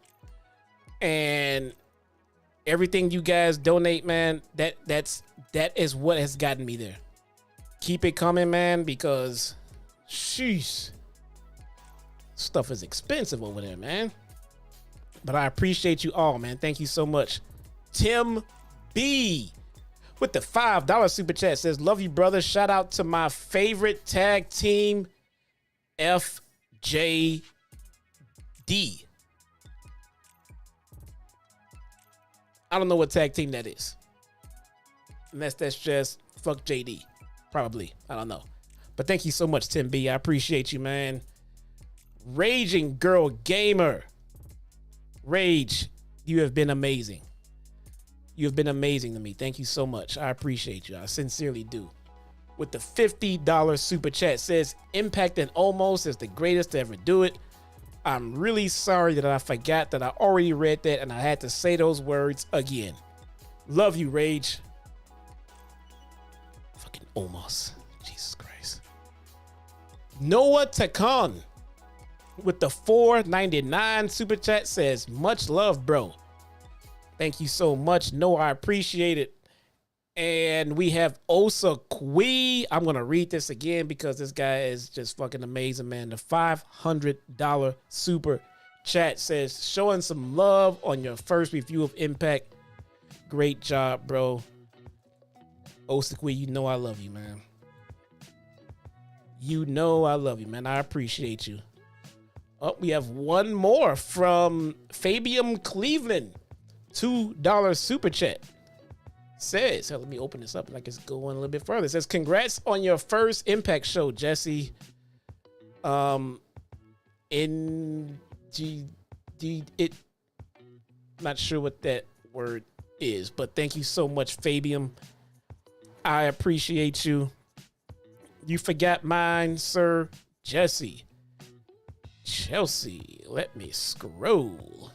And everything you guys donate, man, that is what has gotten me there. Keep it coming, man, because sheesh, stuff is expensive over there, man. But I appreciate you all, man. Thank you so much. Tim B with the $5 super chat says, love you, brother. Shout out to my favorite tag team, FJD. I don't know what tag team that is. Unless that's just fuck JD. Probably. I don't know. But thank you so much, Tim B. I appreciate you, man. Raging Girl Gamer. Rage, you have been amazing. You have been amazing to me. Thank you so much. I appreciate you. I sincerely do. With the $50 super chat says, Impact and Almost is the greatest to ever do it. I'm really sorry that I forgot that I already read that and I had to say those words again. Love you, Rage. Fucking Almost. Jesus Christ. Noah Takan with the $4.99 super chat says, much love, bro. Thank you so much. Noah, I appreciate it. And we have Osa Kui. I'm going to read this again because this guy is just fucking amazing, man. The $500 super chat says, showing some love on your first review of Impact. Great job, bro. Osa Kui, you know I love you, man. You know I love you, man. I appreciate you. Oh, we have one more from Fabian Cleveland. $2 super chat. Says, let me open this up like it's going a little bit further. It says, congrats on your first Impact show, Jesse. Not sure what that word is, but thank you so much, Fabian. I appreciate you. You forgot mine, sir. Jesse. Chelsea. Let me scroll.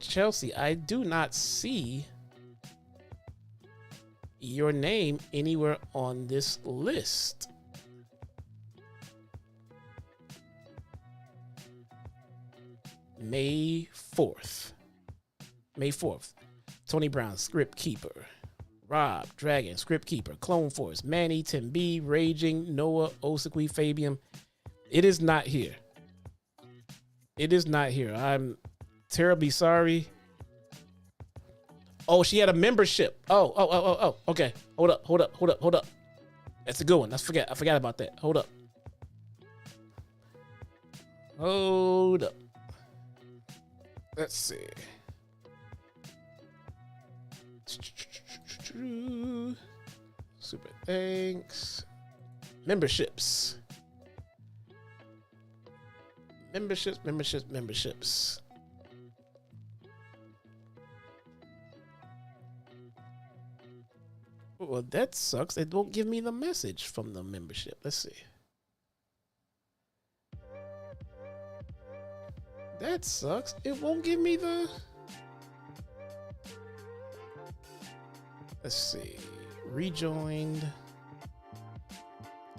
Chelsea, I do not see your name anywhere on this list. May 4th. Tony Brown, Script Keeper. Rob, Dragon, Script Keeper. Clone Force, Manny, Tim B, Raging, Noah, Osakui, Fabian. It is not here. I'm terribly sorry. Oh, she had a membership. Oh. Okay. Hold up. That's a good one. I forgot about that. Hold up. Let's see. Super thanks. Memberships. Well, that sucks. It won't give me the message from the membership. Let's see. That sucks. It won't give me the... Let's see. Rejoined.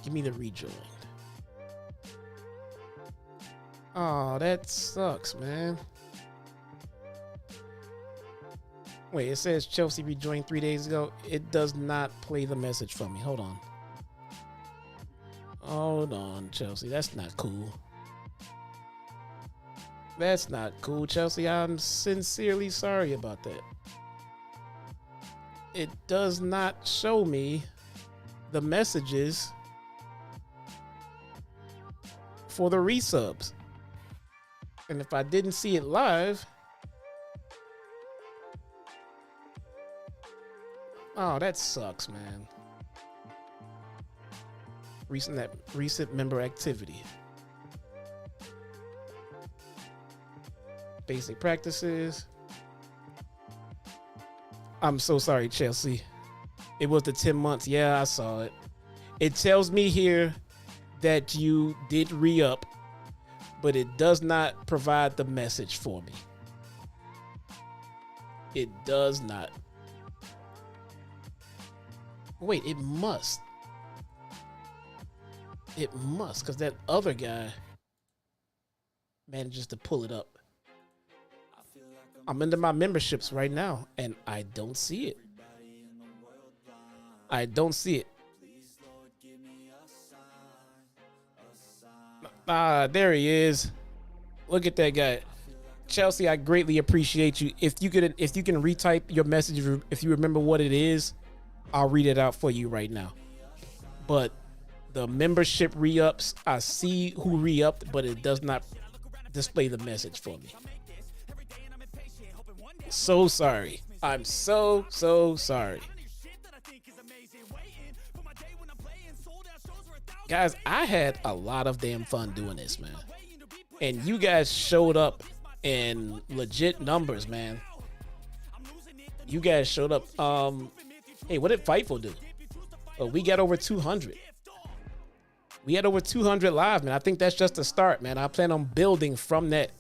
Give me the rejoined. Oh, that sucks, man. Wait, it says Chelsea rejoined 3 days ago. It does not play the message for me. Hold on, Chelsea. That's not cool. Chelsea. I'm sincerely sorry about that. It does not show me the messages for the resubs. And if I didn't see it live... Oh, that sucks, man. Recent member activity. Basic practices. I'm so sorry, Chelsea. It was the 10 months. Yeah, I saw it. It tells me here that you did re-up, but it does not provide the message for me. It does not. Wait, it must. It must, because that other guy manages to pull it up. I'm into my memberships right now, and I don't see it. I don't see it. There he is. Look at that guy. Chelsea, I greatly appreciate you. If you can retype your message, if you remember what it is, I'll read it out for you right now. But the membership re-ups, I see who re-upped, but it does not display the message for me. So sorry. I'm so sorry. Guys, I had a lot of damn fun doing this, man. And you guys showed up in legit numbers, man. You guys showed up. Hey, what did Fightful do? Oh, we got over 200. We had over 200 live, man. I think that's just a start, man. I plan on building from that.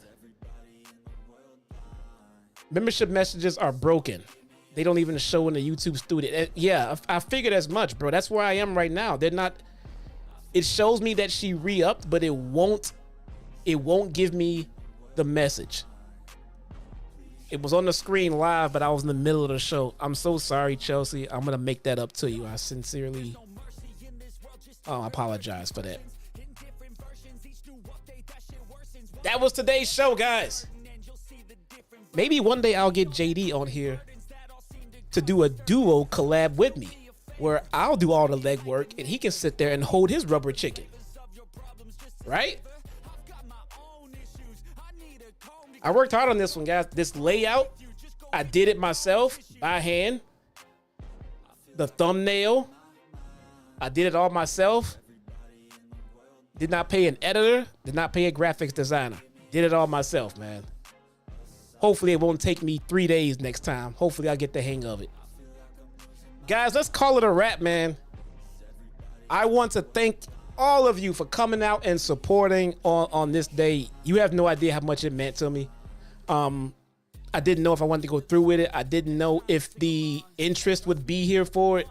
Membership messages are broken. They don't even show in the YouTube studio. Yeah, I figured as much, bro. That's where I am right now. They're not. It shows me that she re-upped, but it won't give me the message. It was on the screen live, but I was in the middle of the show. I'm so sorry, Chelsea. I'm gonna make that up to you. I sincerely apologize for that. That was today's show, guys. Maybe one day I'll get JD on here to do a duo collab with me, where I'll do all the legwork and he can sit there and hold his rubber chicken. Right? I worked hard on this one, guys. This layout, I did it myself by hand. The thumbnail, I did it all myself. Did not pay an editor, did not pay a graphics designer. Did it all myself, man. Hopefully it won't take me 3 days next time. Hopefully I'll get the hang of it. Guys, let's call it a wrap, man. I want to thank all of you for coming out and supporting on this day. You have no idea how much it meant to me. I didn't know if I wanted to go through with it. I didn't know if the interest would be here for it.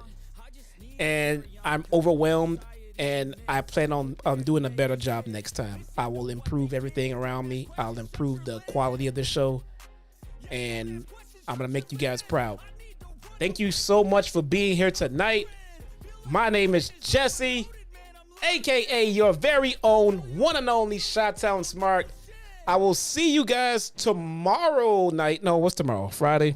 And I'm overwhelmed, and I plan on doing a better job next time. I will improve everything around me. I'll improve the quality of the show, and I'm going to make you guys proud. Thank you so much for being here tonight. My name is Jesse, aka your very own one and only Chi-Town Smart. I will see you guys tomorrow night. No, what's tomorrow? Friday.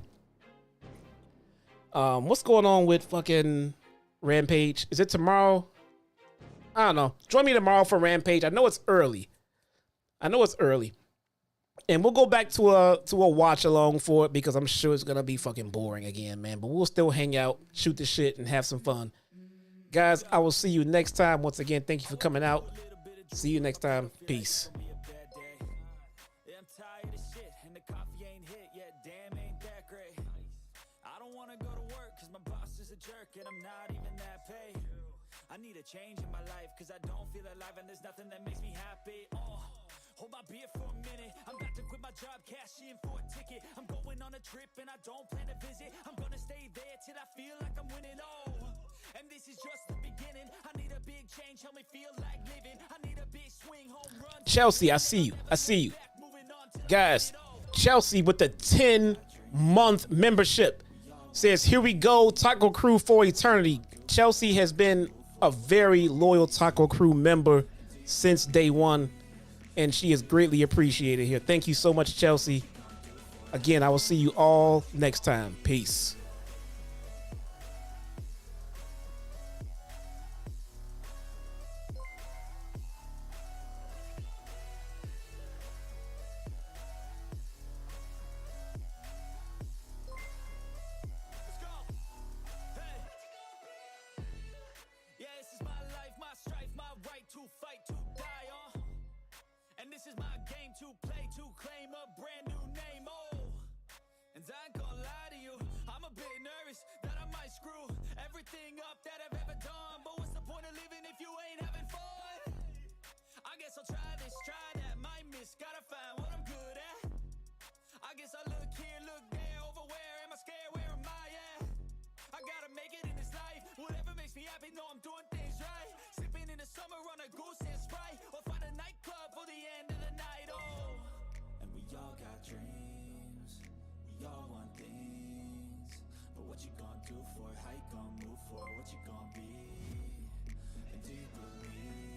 What's going on with fucking Rampage? Is it tomorrow? I don't know. Join me tomorrow for Rampage. I know it's early. And we'll go back to a watch along for it, because I'm sure it's gonna be fucking boring again, man. But we'll still hang out, shoot the shit, and have some fun. Guys, I will see you next time. Once again, thank you for coming out. See you next time. Peace. I need a change in my life, cause I don't feel alive and there's nothing that makes me happy. Hold my beer for a minute. I'm about to quit my job, cash in for a ticket. I'm going on a trip and I don't plan to visit. I'm gonna stay there till I feel like I'm winning. And this is just the beginning. I need a big change, help me feel like living. I need a big swing, home run. Chelsea, I see you. Guys, Chelsea with the 10-month membership says, here we go, Taco Crew for eternity. Chelsea has been a very loyal Taco Crew member since day one, and she is greatly appreciated here. Thank you so much, Chelsea. Again, I will see you all next time. Peace. I'll try this, try that, might happy, know I'm doing things right. Sipping in the summer on a goose and Sprite, or find a nightclub for the end of the night, oh. And we all got dreams, we all want things. But what you gonna do for it? How you gonna move for it? What you gonna be? And do you believe